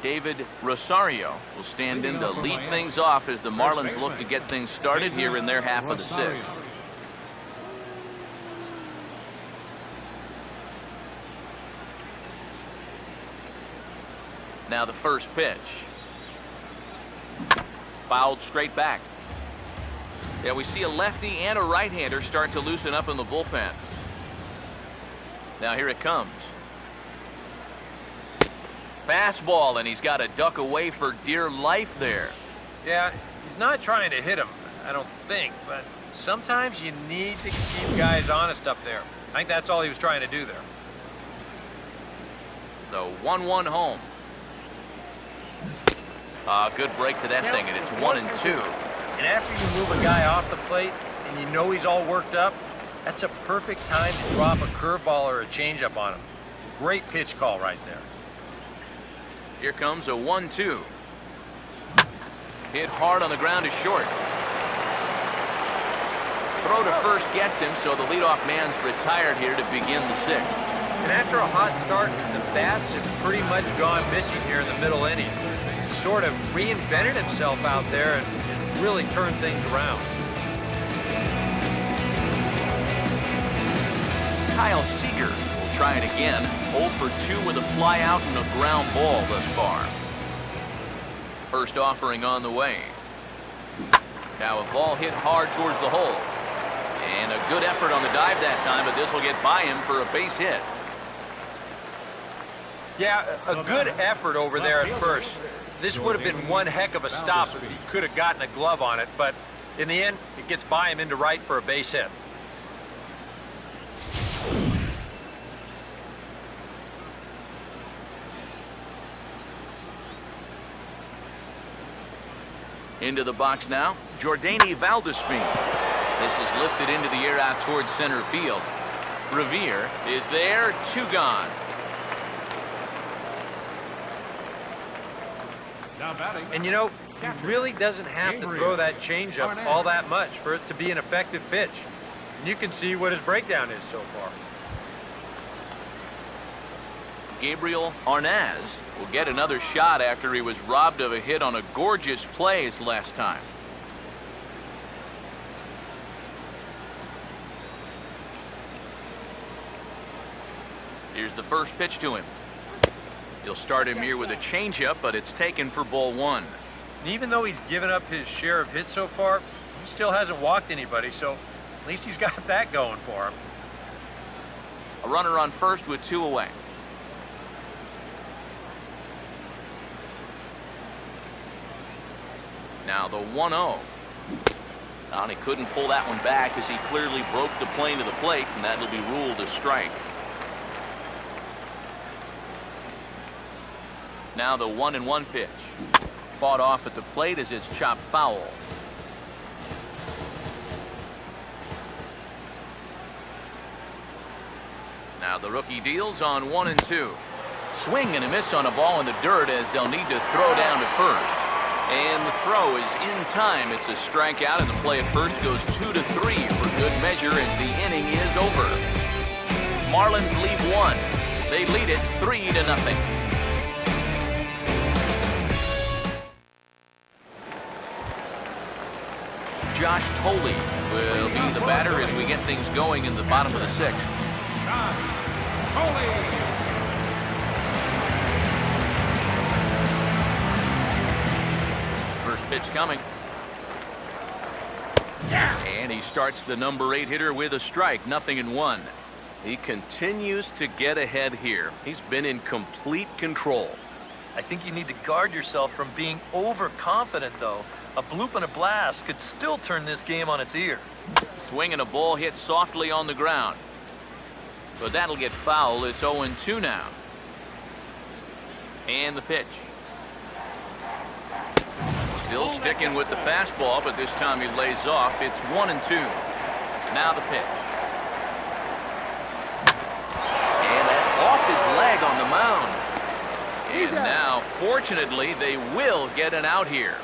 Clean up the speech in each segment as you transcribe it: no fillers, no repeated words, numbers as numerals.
David Rosario will stand in to lead things off as the Marlins look to get things started here in their half of the sixth. Now the first pitch. Fouled straight back. Yeah, we see a lefty and a right-hander start to loosen up in the bullpen. Now here it comes. Fastball, and he's got to duck away for dear life there. Yeah, he's not trying to hit him, I don't think, but sometimes you need to keep guys honest up there. I think that's all he was trying to do there. The 1-1 home. Good break to that thing, and it's 1-2. And after you move a guy off the plate and you know he's all worked up, that's a perfect time to drop a curveball or a changeup on him. Great pitch call right there. Here comes a 1-2. Hit hard on the ground is short. Throw to first gets him, so the leadoff man's retired here to begin the sixth. And after a hot start, the bats have pretty much gone missing here in the middle inning. He's sort of reinvented himself out there and has really turned things around. Kyle Seager will try it again. 0 for 2 with a fly out and a ground ball thus far. First offering on the way. Now a ball hit hard towards the hole. And a good effort on the dive that time, but this will get by him for a base hit. Yeah, a good effort over there at first. This would have been one heck of a stop if he could have gotten a glove on it, but in the end, it gets by him into right for a base hit. Into the box now, Jordany Valdespin. This is lifted into the air out towards center field. Revere is there, 2 gone. And you know, he really doesn't have to throw that changeup all that much for it to be an effective pitch. And you can see what his breakdown is so far. Gabriel Arnaz will get another shot after he was robbed of a hit on a gorgeous play his last time. Here's the first pitch to him. He'll start him here with a changeup, but it's taken for ball 1. And even though he's given up his share of hits so far, he still hasn't walked anybody, so at least he's got that going for him. A runner on first with 2 away. Now the 1-0. And he couldn't pull that one back as he clearly broke the plane to the plate, and that'll be ruled a strike. Now the 1-1 pitch. Fought off at the plate as it's chopped foul. Now the rookie deals on 1-2. Swing and a miss on a ball in the dirt as they'll need to throw down to first. And the throw is in time. It's a strikeout, and the play at first goes 2-3 for good measure as the inning is over. Marlins lead 1. They lead it 3-0. Josh Tolley will be the batter as we get things going in the bottom of the 6th. Josh Tolley. First pitch coming. And he starts the number 8 hitter with a strike, 0-1. He continues to get ahead here. He's been in complete control. I think you need to guard yourself from being overconfident, though. A bloop and a blast could still turn this game on its ear. Swing and a ball hit softly on the ground. But that'll get foul. It's 0-2 now. And the pitch. Still sticking with the fastball, but this time he lays off. It's 1-2. Now the pitch. And that's off his leg on the mound. And now, fortunately, they will get an out here.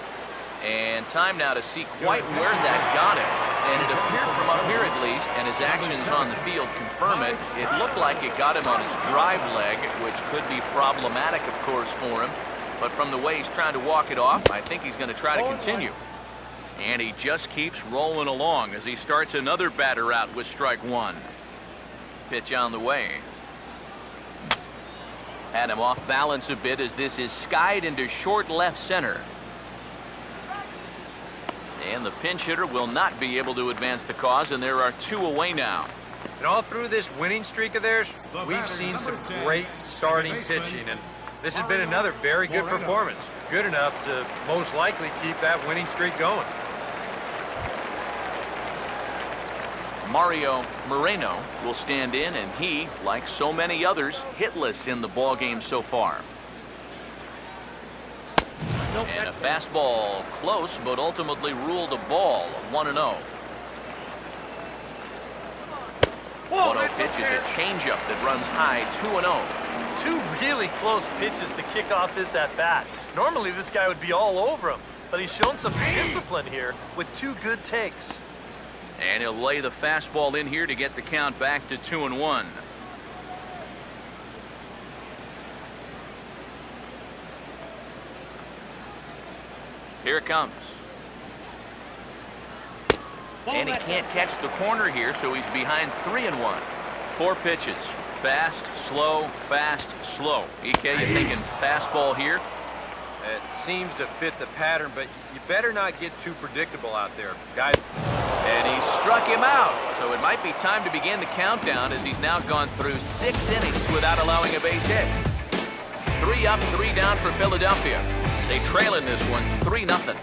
And time now to see quite where that got him. And it appeared from up here at least, and his actions on the field confirm it. It looked like it got him on his drive leg, which could be problematic, of course, for him. But from the way he's trying to walk it off, I think he's going to try to continue. And he just keeps rolling along as he starts another batter out with strike one. Pitch on the way. Had him off balance a bit as this is skied into short left center. And the pinch hitter will not be able to advance the cause, and there are 2 away now. And all through this winning streak of theirs, we've seen some great starting pitching, and this has been another very good performance. Good enough to most likely keep that winning streak going. Mario Moreno will stand in, and he, like so many others, hitless in the ballgame so far. And a fastball close, but ultimately ruled a ball, 1-0. 1-0 pitch is a changeup that runs high, 2-0. 2 really close pitches to kick off this at-bat. Normally this guy would be all over him, but he's shown some discipline here with 2 good takes. And he'll lay the fastball in here to get the count back to 2-1. Here it comes. And he can't catch the corner here, so he's behind 3-1. 4 pitches. Fast, slow, fast, slow. EK, you thinking fastball here? It seems to fit the pattern, but you better not get too predictable out there, guys. And he struck him out. So it might be time to begin the countdown as he's now gone through 6 innings without allowing a base hit. 3 up, 3 down for Philadelphia. They trail in this one 3-0.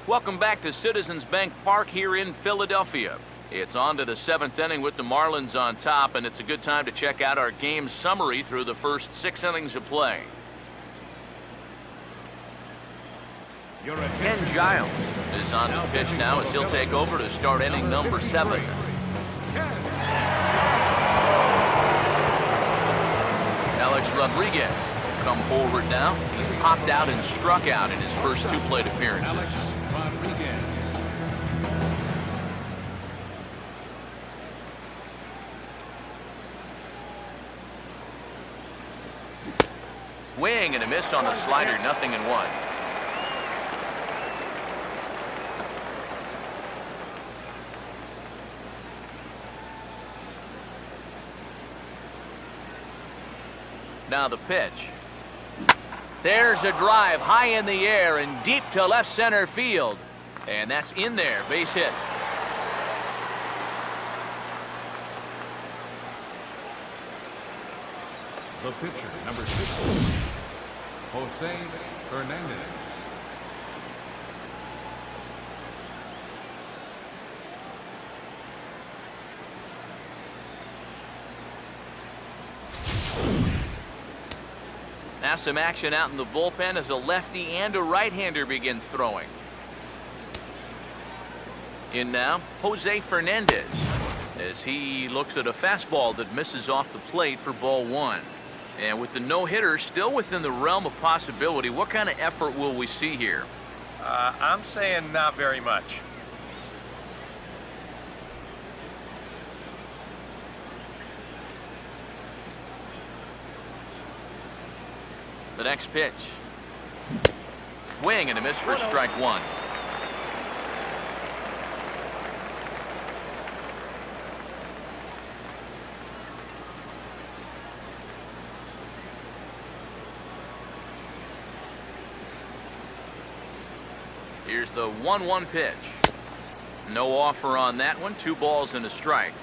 Welcome back to Citizens Bank Park here in Philadelphia. It's on to the 7th inning with the Marlins on top, and it's a good time to check out our game summary through the first 6 innings of play. Ken Giles is on the pitch now as he'll take over to start inning number 7. Alex Rodriguez will come forward now. He's popped out and struck out in his first 2 plate appearances. Swing and a miss on the slider, 0-1. Now the pitch. There's a drive high in the air and deep to left center field. And that's in there, base hit. The pitcher, number 6, Jose Fernandez. Now some action out in the bullpen as a lefty and a right-hander begin throwing. In now, Jose Fernandez, as he looks at a fastball that misses off the plate for ball 1. And with the no-hitter still within the realm of possibility, what kind of effort will we see here? I'm saying not very much. The next pitch. Swing and a miss for strike 1. Here's the 1-1 pitch. No offer on that one. 2 balls and a strike.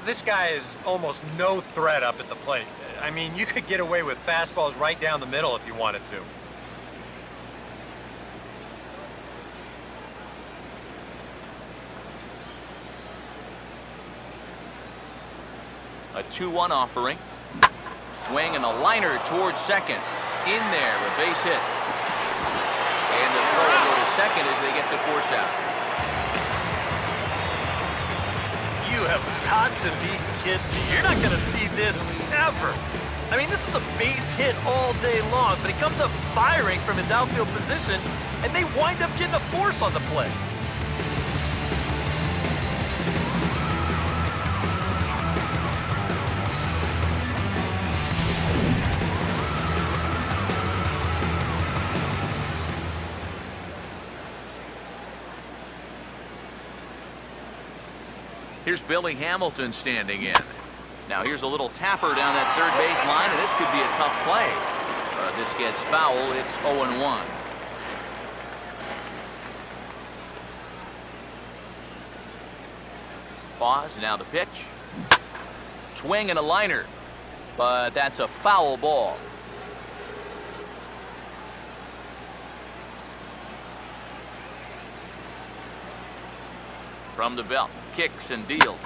This guy is almost no threat up at the plate. I mean, you could get away with fastballs right down the middle if you wanted to. A 2-1 offering. Swing and a liner towards second. In there, a base hit. And the throw will go to second as they get the force out. You have got to be kidding me. You're not going to see this ever. I mean, this is a base hit all day long, but he comes up firing from his outfield position, and they wind up getting a force on the play. Here's Billy Hamilton standing in. Now here's a little tapper down that third base line, and this could be a tough play. This gets foul. It's 0-1. Pause. Now the pitch. Swing and a liner. But that's a foul ball. From the belt. Kicks and deals.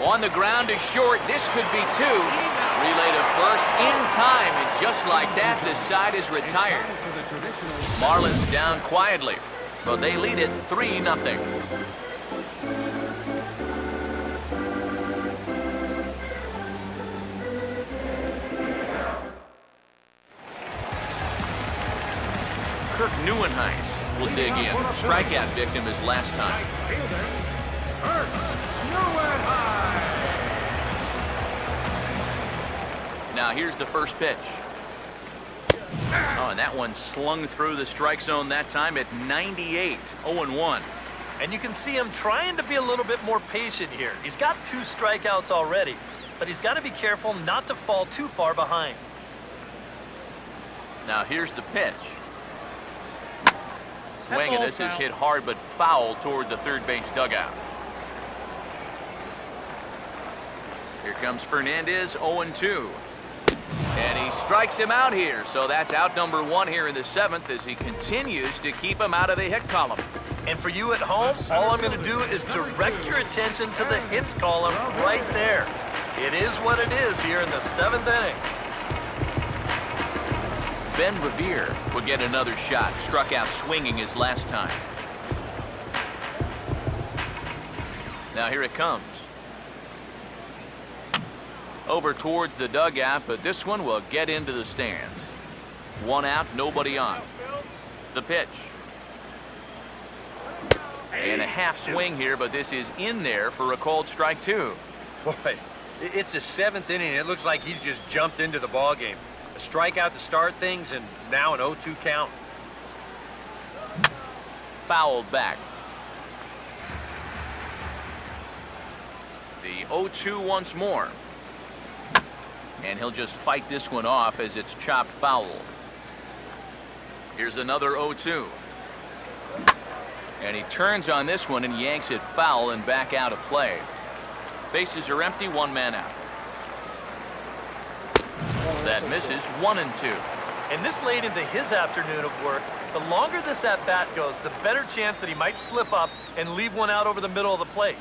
On the ground is short. This could be two. Relay to first in time, and just like that, the side is retired. Marlins down quietly, but they lead it 3-0. Kirk Neuenhuis will dig in. Strikeout victim his last time. Now here's the first pitch. Oh, and that one slung through the strike zone that time at 98, 0-1. And you can see him trying to be a little bit more patient here. He's got 2 strikeouts already, but he's got to be careful not to fall too far behind. Now here's the pitch. Swing, and this is hit hard but foul toward the third base dugout. Here comes Fernandez, 0-2. And he strikes him out here, so that's out number 1 here in the 7th as he continues to keep him out of the hit column. And for you at home, all I'm going to do is direct your attention to the hits column right there. It is what it is here in the 7th inning. Ben Revere will get another shot. Struck out swinging his last time. Now here it comes. Over towards the dugout, but this one will get into the stands. 1 out, nobody on. The pitch. And a half swing here, but this is in there for a called strike 2. Boy, it's the 7th inning. It looks like he's just jumped into the ball game. A strikeout to start things, and now an 0-2 count. Fouled back. The 0-2 once more. And he'll just fight this one off as it's chopped foul. Here's another 0-2. And he turns on this one and yanks it foul and back out of play. Bases are empty, 1 man out. That misses, 1-2. And this late into his afternoon of work, the longer this at-bat goes, the better chance that he might slip up and leave one out over the middle of the plate.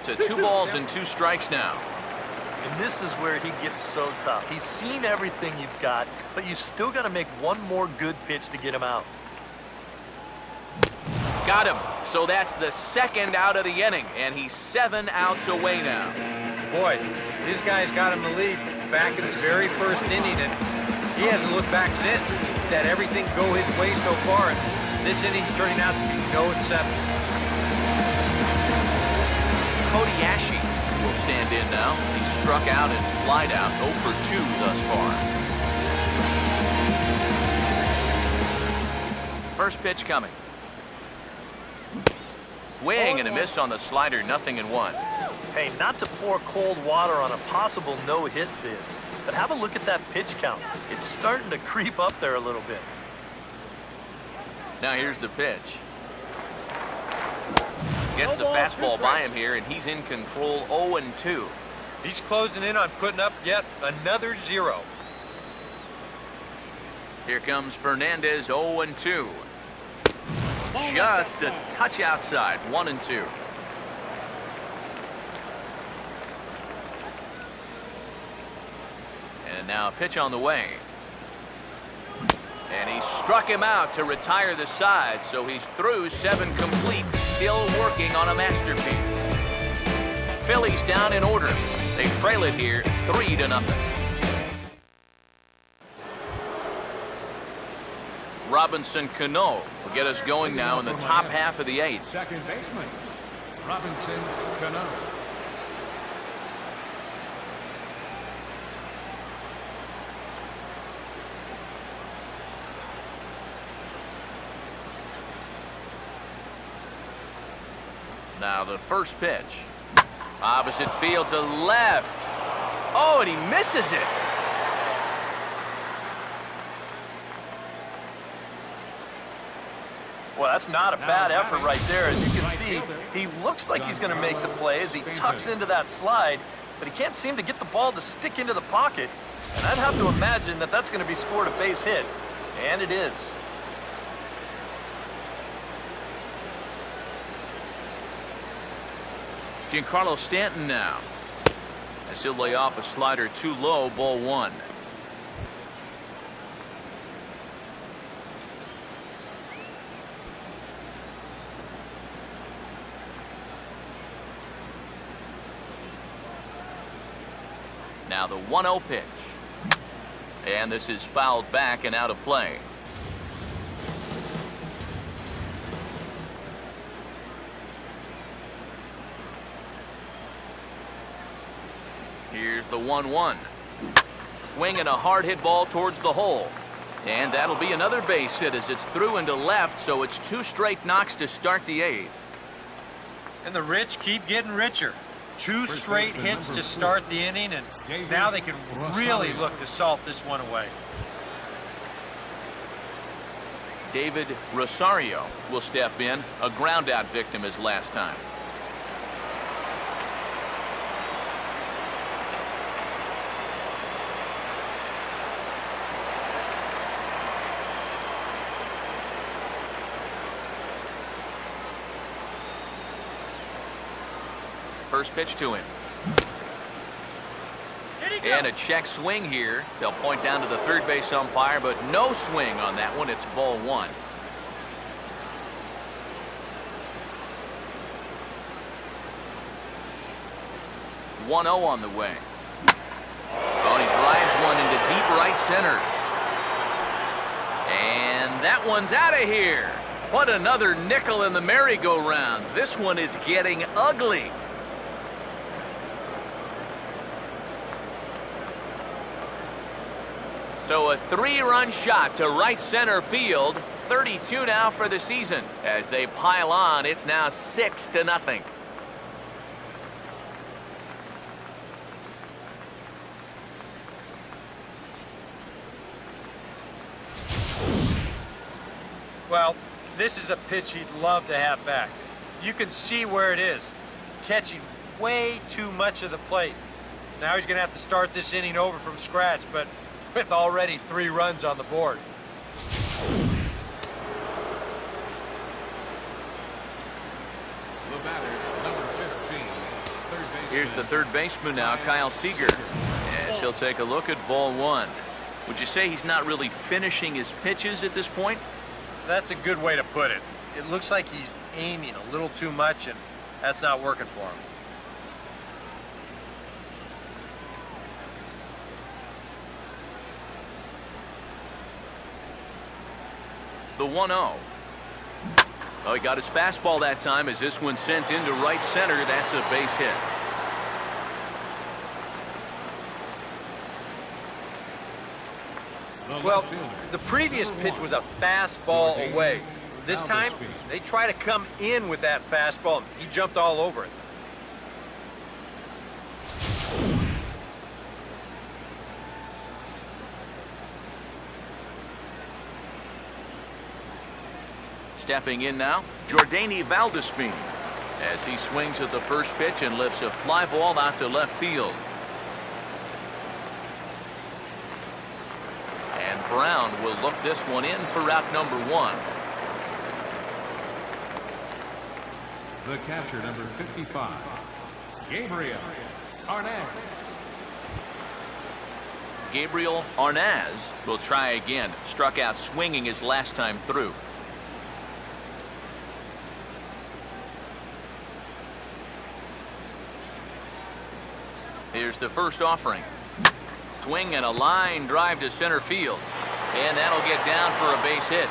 To 2 balls and 2 strikes now. And this is where he gets so tough. He's seen everything you've got, but you still got to make one more good pitch to get him out. Got him. So that's the 2nd out of the inning, and he's 7 outs away now. Boy, this guy's got him the lead back in the very first inning, and he hasn't looked back since. He's had everything go his way so far, and this inning's turning out to be no exception. Cody Ashe will stand in now. He's struck out and flied out, 0 for 2 thus far. First pitch coming. Swing and a miss on the slider, 0-1. Hey, not to pour cold water on a possible no-hit bid, but have a look at that pitch count. It's starting to creep up there a little bit. Now here's the pitch. Gets the fastball by him here, and he's in control, 0-2. He's closing in on putting up yet another 0. Here comes Fernandez, 0-2. Just a touch outside, 1-2. And now a pitch on the way. And he struck him out to retire the side, so he's through 7 complete, still working on a masterpiece. Phillies down in order. They trail it here 3-0. Robinson Cano will get us going now in the top half of the 8th. Second baseman, Robinson Cano. Now the first pitch. Opposite field to left. Oh, and he misses it. Well, that's not a bad effort right there. As you can see, he looks like he's going to make the play as he tucks into that slide, but he can't seem to get the ball to stick into the pocket. And I'd have to imagine that that's going to be scored a base hit. And it is. Giancarlo Stanton now. As he'll lay off a slider too low, ball one. Now the 1-0 pitch. And this is fouled back and out of play. Here's the 1-1. Swinging a hard hit ball towards the hole. And that'll be another base hit as it's through into left, so it's 2 straight knocks to start the 8th. And the rich keep getting richer. 2 straight hits to start the inning, and now they can really look to salt this one away. David Rosario will step in, a ground out victim as last time. First pitch to him. And a check swing here. They'll point down to the third base umpire, but no swing on that one. It's ball one. One 0 on the way. Oh, and he drives one into deep right center. And that one's out of here. What another nickel in the merry-go-round. This one is getting ugly. So a 3-run shot to right center field. 32 now for the season. As they pile on, it's now 6-0. Well, this is a pitch he'd love to have back. You can see where it is. Catching way too much of the plate. Now he's going to have to start this inning over from scratch, but with already 3 runs on the board. The batter, number 15, third baseman. Here's the third baseman now, Kyle Seager. As he'll take a look at ball one. Would you say he's not really finishing his pitches at this point? That's a good way to put it. It looks like he's aiming a little too much, and that's not working for him. The 1-0. Oh, he got his fastball that time as this one sent into right center. That's a base hit. Well, the previous pitch was a fastball away. This time, they try to come in with that fastball, and he jumped all over it. Stepping in now, Jordany Valdespin. As he swings at the first pitch and lifts a fly ball out to left field. And Brown will look this one in for route number 1. The catcher, number 55, Gabriel Arnaz. Gabriel Arnaz will try again. Struck out swinging his last time through. Here's the first offering. Swing and a line drive to center field. And that'll get down for a base hit.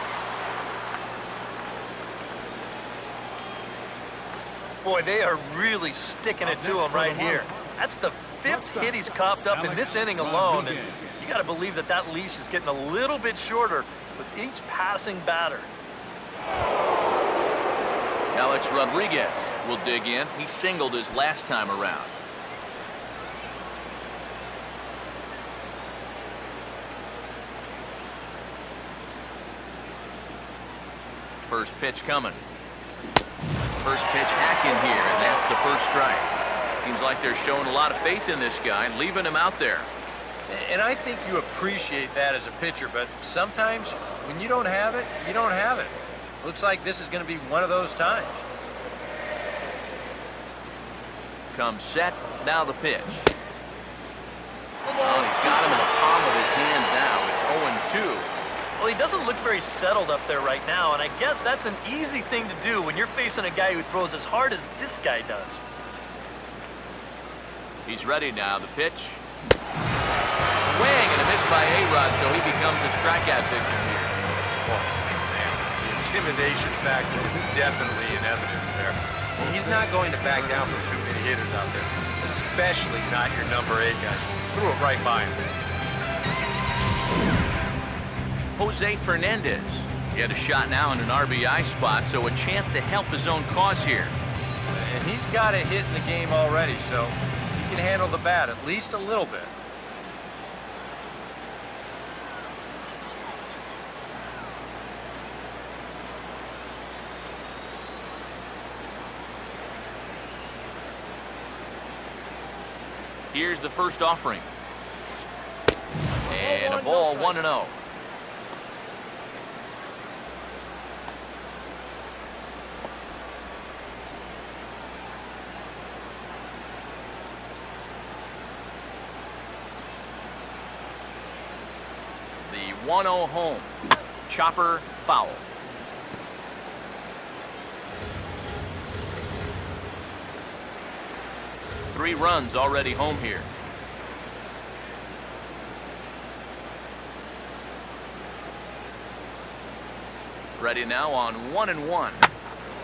Boy, they are really sticking it to him right here. That's the 5th hit he's coughed up in this inning alone, and you got to believe that that leash is getting a little bit shorter with each passing batter. Alex Rodriguez will dig in. He singled his last time around. First pitch coming. First pitch hack in here, and that's the first strike. Seems like they're showing a lot of faith in this guy, leaving him out there. And I think you appreciate that as a pitcher, but sometimes when you don't have it, you don't have it. Looks like this is going to be one of those times. Comes set, now the pitch. Oh, he's got him in the palm of his hand now. It's 0-2. Well, he doesn't look very settled up there right now, and I guess that's an easy thing to do when you're facing a guy who throws as hard as this guy does. He's ready now, the pitch. Swing and a miss by A-Rod, so he becomes a strikeout victim here. The intimidation factor is definitely in evidence there. And he's not going to back down from too many hitters out there, especially not your number 8 guy. Threw it right by him. Jose Fernandez. He had a shot now in an RBI spot, so a chance to help his own cause here. And he's got a hit in the game already, so he can handle the bat at least a little bit. Here's the first offering. And a ball, 1-0. The 1-0 home. Chopper foul. Three runs already home here. Ready now on 1-1.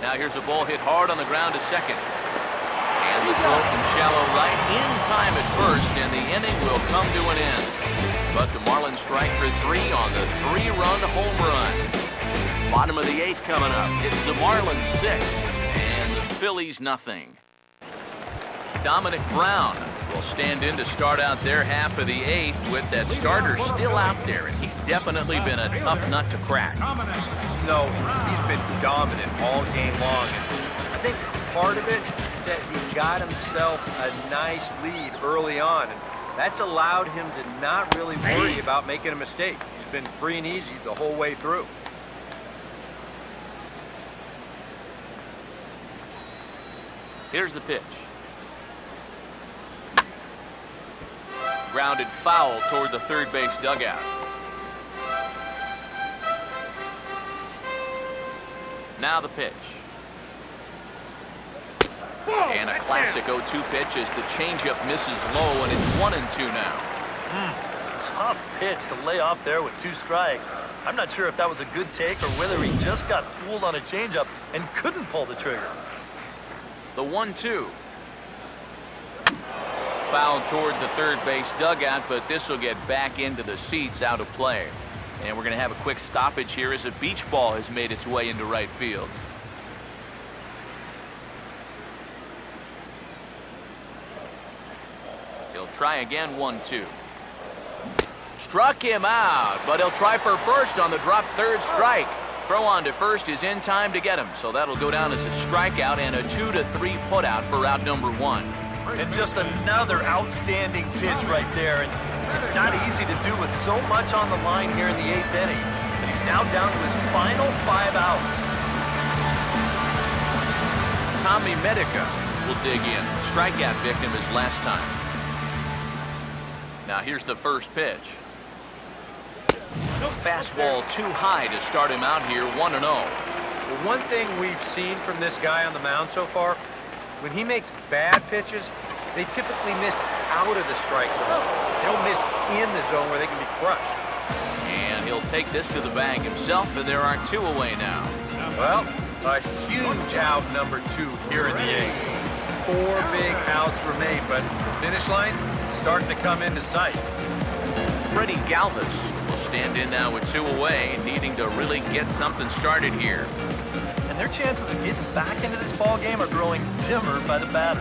Now here's a ball hit hard on the ground to second. And the throw from shallow right in time at first, and the inning will come to an end. But the Marlins strike for 3 on the 3-run home run. Bottom of the 8th coming up. It's the Marlins 6 and the Phillies nothing. Dominic Brown will stand in to start out their half of the 8th with that starter still out there, and he's definitely been a tough nut to crack. No, he's been dominant all game long, and I think part of it is that he got himself a nice lead early on, and that's allowed him to not really worry about making a mistake. He's been free and easy the whole way through. Here's the pitch. Grounded foul toward the third base dugout. Now the pitch. And a classic 0-2 pitch as the changeup misses low, and it's 1-2 now. Tough pitch to lay off there with 2 strikes. I'm not sure if that was a good take or whether he just got fooled on a changeup and couldn't pull the trigger. The 1-2. Foul toward the third base dugout, but this will get back into the seats, out of play. And we're going to have a quick stoppage here as a beach ball has made its way into right field. He'll try again, 1-2. Struck him out, but he'll try for first on the drop third strike. Throw on to first is in time to get him, so that'll go down as a strikeout and a 2-3 putout for out number 1. And just another outstanding pitch right there. And it's not easy to do with so much on the line here in the 8th inning. But he's now down to his final 5 outs. Tommy Medica will dig in. Strikeout victim his last time. Now here's the first pitch. Fastball too high to start him out here, 1-0. Well, one thing we've seen from this guy on the mound so far, when he makes bad pitches, they typically miss out of the strike zone. They don't miss in the zone where they can be crushed. And he'll take this to the bag himself, and there are 2 away now. Well, a huge out number 2 here in the 8th. 4 big outs remain, but the finish line is starting to come into sight. Freddie Galvis will stand in now with 2 away, needing to really get something started here. And and their chances of getting back into this ball game are growing dimmer by the batter.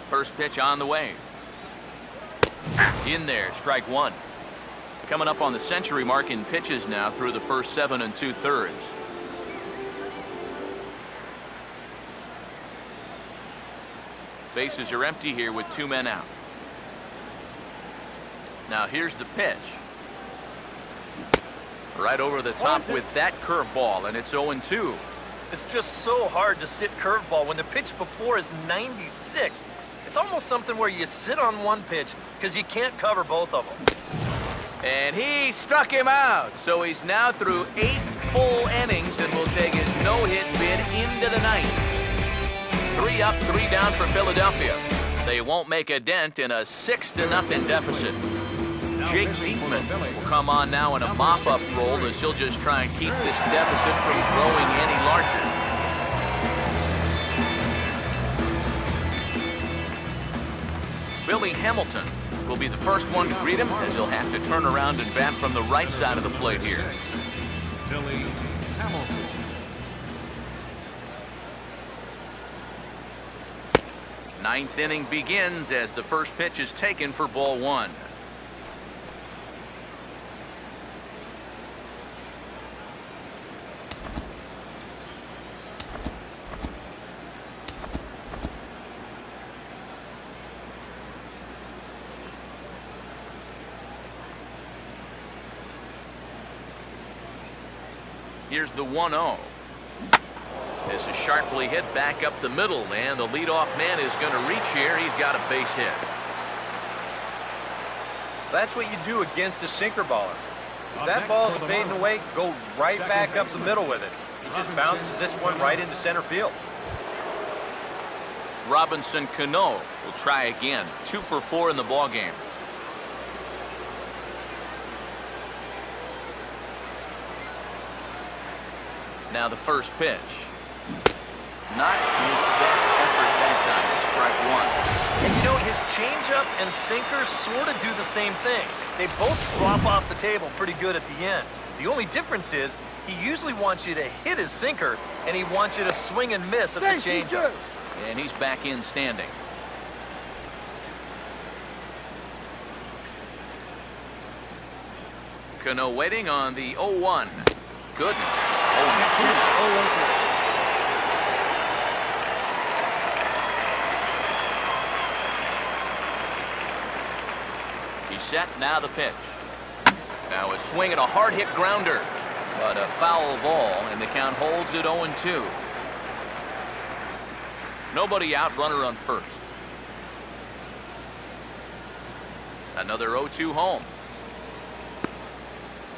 First pitch on the way. In there, strike one. Coming up on the century mark in pitches now through the first 7 2/3. Bases are empty here with 2 men out. Now here's the pitch. Right over the top with that curveball, and it's 0-2. It's just so hard to sit curveball when the pitch before is 96. It's almost something where you sit on one pitch because you can't cover both of them. And he struck him out. So he's now through 8 full innings and will take his no-hit bid into the ninth. 3 up, 3 down for Philadelphia. They won't make a dent in a 6-0 deficit. Jake Diekman will come on now in a mop-up role as he'll just try and keep this deficit from growing any larger. Billy Hamilton will be the first one to greet him as he'll have to turn around and bat from the right side of the plate here. Billy Hamilton. Ninth inning begins as the first pitch is taken for ball 1. Here's the 1-0. This is sharply hit back up the middle, and the leadoff man is going to reach here. He's got a base hit. That's what you do against a sinker baller. If that ball's fading away, go right back up the middle with it. He just bounces this one right into center field. Robinson Cano will try again. 2 for 4 in the ballgame. Now the first pitch. Not his best effort that time. Strike 1. And you know, his changeup and sinker sort of do the same thing. They both drop off the table pretty good at the end. The only difference is he usually wants you to hit his sinker, and he wants you to swing and miss at the changeup. And he's back in standing. Cano waiting on the 0-1. Good. 0-2. He's set, now the pitch. Now a swing and a hard hit grounder, but a foul ball, and the count holds at 0-2. Nobody out, runner on first. Another 0-2 home.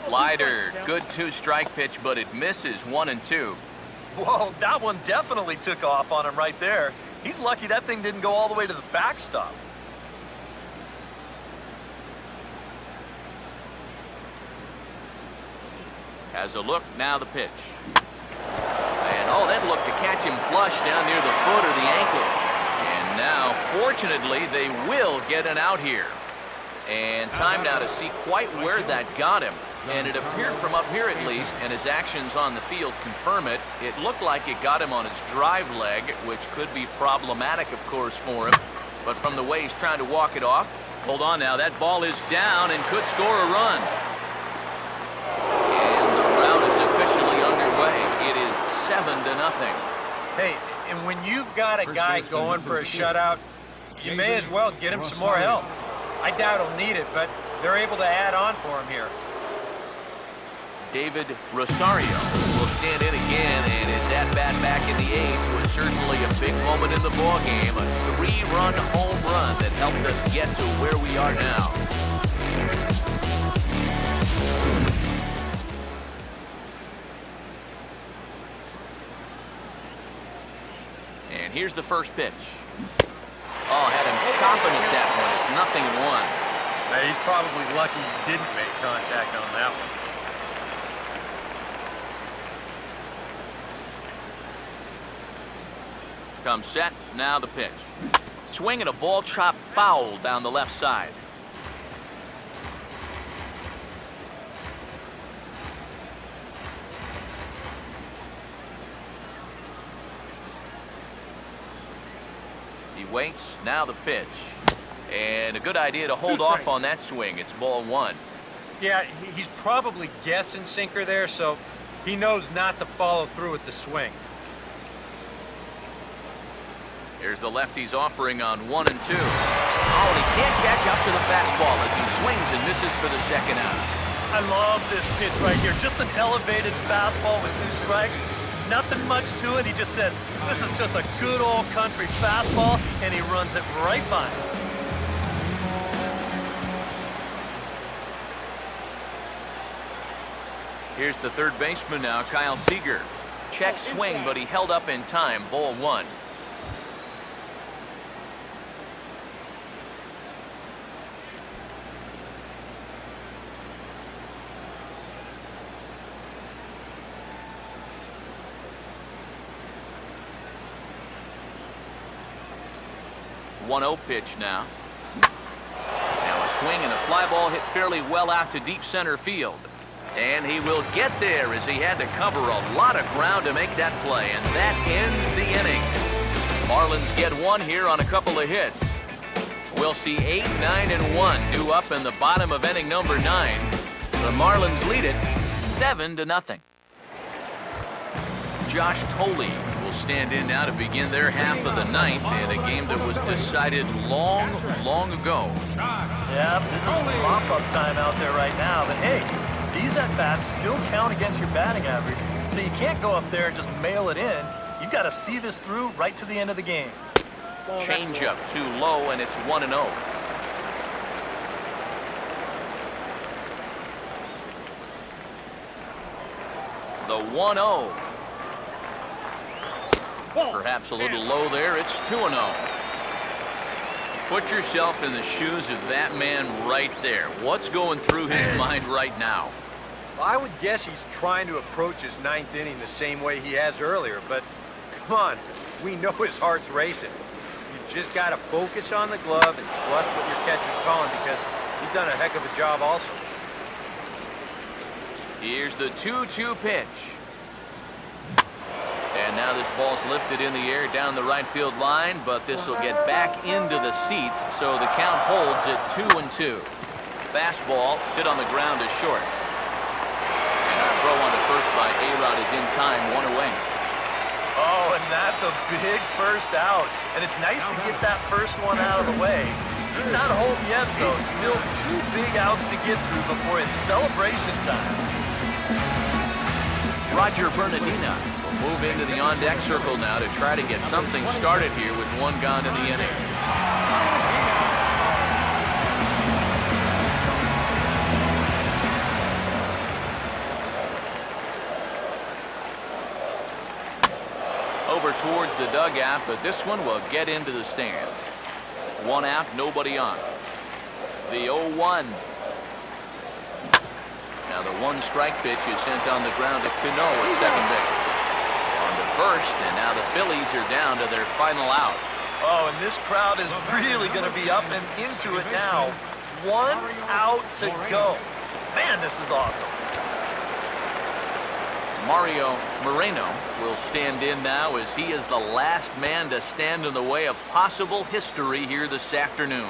Slider, good 2-strike pitch, but it misses 1-2. Whoa, that one definitely took off on him right there. He's lucky that thing didn't go all the way to the backstop. Has a look, now the pitch. And oh, that looked to catch him flush down near the foot or the ankle. And now, fortunately, they will get an out here. And time now to see quite where that got him. And it appeared from up here at least, and his actions on the field confirm it. It looked like it got him on his drive leg, which could be problematic, of course, for him. But from the way he's trying to walk it off, hold on now, that ball is down and could score a run. And the rout is officially underway. It is 7-0. Hey, and when you've got a guy going for a shutout, you may as well get him some more help. I doubt he'll need it, but they're able to add on for him here. David Rosario will stand in again, and his at-bat back in the 8th was certainly a big moment in the ballgame. A 3-run home run that helped us get to where we are now. And here's the first pitch. Oh, had him chopping at that one. It's 0-1. Now, he's probably lucky he didn't make contact on that one. Comes set, now the pitch. Swing and a ball chopped foul down the left side. He waits, now the pitch. And a good idea to hold off on that swing. It's ball one. Yeah, he's probably guessing sinker there, so he knows not to follow through with the swing. Here's the lefty's offering on 1 and 2. Oh, and he can't catch up to the fastball as he swings and misses for the second out. I love this pitch right here. Just an elevated fastball with 2 strikes. Nothing much to it. He just says, this is just a good old country fastball, and he runs it right by him. Here's the third baseman now, Kyle Seager. Check swing, but he held up in time. Ball one. One-0 pitch now. Now a swing and a fly ball hit fairly well out to deep center field. And he will get there as he had to cover a lot of ground to make that play. And that ends the inning. Marlins get one here on a couple of hits. We'll see 8, 9, and 1 due up in the bottom of inning number 9. The Marlins lead it 7-0. Josh Tolley will stand in now to begin their half of the ninth in a game that was decided long, long ago. Yeah, this is mop-up time out there right now. But hey, these at-bats still count against your batting average, so you can't go up there and just mail it in. You've got to see this through right to the end of the game. Changeup too low, and it's 1-0. The 1-0. Perhaps a little low there. It's 2-0. Put yourself in the shoes of that man right there. What's going through his mind right now? Well, I would guess he's trying to approach his 9th inning the same way he has earlier, but come on, we know his heart's racing. You just got to focus on the glove and trust what your catcher's calling, because he's done a heck of a job also. Here's the 2-2 pitch. And now this ball's lifted in the air down the right field line, but this will get back into the seats, so the count holds at 2-2. Fastball hit on the ground is short. And a throw on to first by A-Rod is in time, 1 away. Oh, and that's a big first out. And it's nice to get that first one out of the way. He's not home yet, though. Still 2 big outs to get through before it's celebration time. Roger Bernardina will move into the on-deck circle now to try to get something started here with 1 gone in the inning. Over towards the dugout, but this one will get into the stands. 1 out, nobody on. The 0-1. Now the 1-strike pitch is sent on the ground to Cano at second base. On to first, and now the Phillies are down to their final out. Oh, and this crowd is really going to be up and into it now. 1 out to go. Man, this is awesome. Mario Moreno will stand in now as he is the last man to stand in the way of possible history here this afternoon.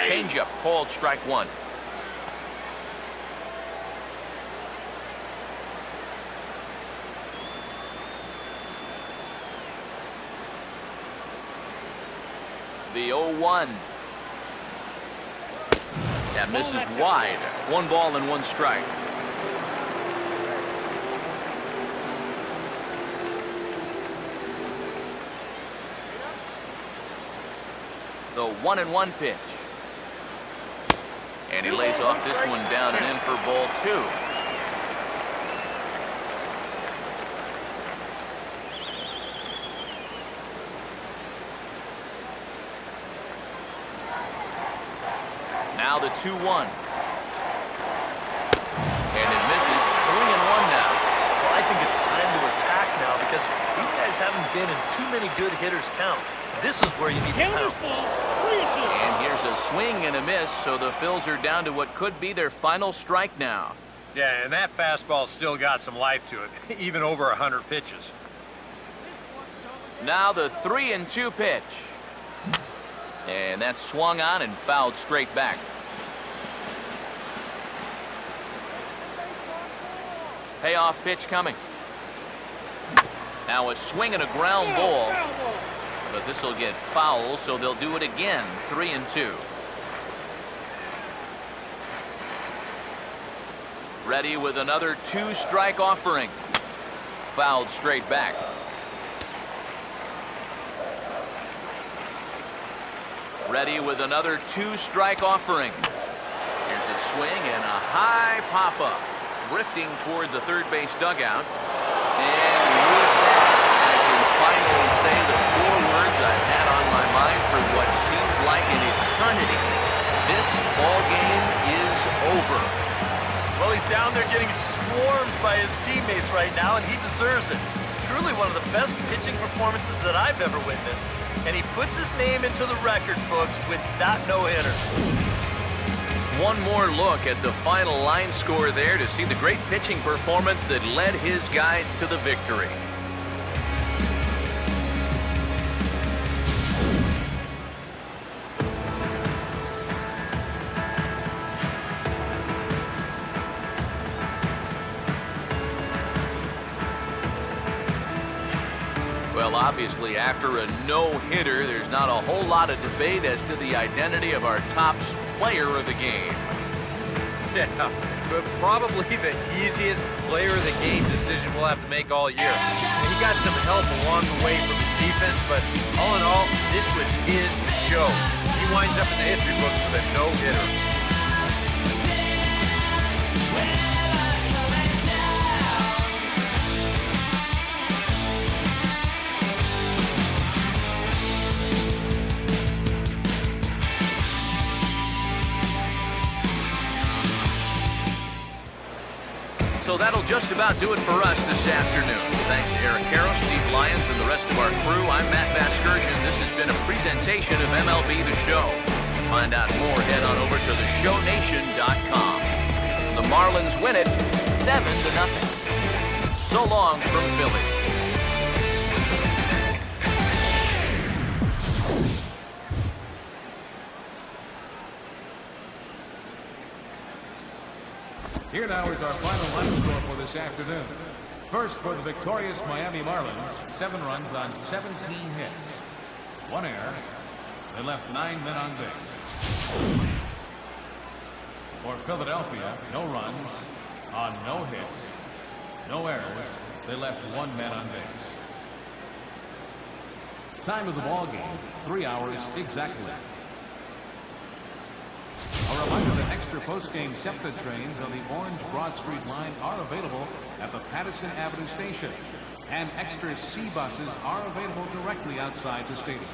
Changeup called strike 1. The 0-1. That misses wide. 1 ball and 1 strike. The 1-1 pitch. And he lays off this one down and in for ball 2. Now the 2-1. And it misses. 3-1 now. Well, I think it's time to attack now, because been in too many good hitters' counts. This is where you need to pound. And here's a swing and a miss, so the Phils are down to what could be their final strike now. Yeah, and that fastball still got some life to it, even over 100 pitches. Now the 3-2 pitch. And that's swung on and fouled straight back. Payoff pitch coming. Now a swing and a ground ball. But this will get foul, so they'll do it again. 3-2. Ready with another 2-strike offering. Fouled straight back. Ready with another 2-strike offering. Here's a swing and a high pop-up. Drifting toward the third base dugout. And with that, I can finally say the 4 words I've had on my mind for what seems like an eternity. This ball game is over. Well, he's down there getting swarmed by his teammates right now, and he deserves it. Truly one of the best pitching performances that I've ever witnessed. And he puts his name into the record books with that no-hitter. One more look at the final line score there to see the great pitching performance that led his guys to the victory. Well, obviously, after a no-hitter, there's not a whole lot of debate as to the identity of our top player of the game. Yeah, but probably the easiest player of the game decision we'll have to make all year. And he got some help along the way from his defense, but all in all, this was his show. He winds up in the history books with a no-hitter. So that'll just about do it for us this afternoon. Thanks to Eric Carroll, Steve Lyons, and the rest of our crew, I'm Matt Vasgersian. This has been a presentation of MLB The Show. To find out more, head on over to theshownation.com. The Marlins win it 7-0. So long from Philly. Here now is our final line score for this afternoon. First for the victorious Miami Marlins, 7 runs on 17 hits. 1 error. They left 9 men on base. For Philadelphia, no runs on no hits, no errors. They left 1 man on base. Time of the ball game, 3 hours exactly. A reminder that extra post-game SEPTA trains on the Orange Broad Street line are available at the Patterson Avenue station, and extra C buses are available directly outside the stadium.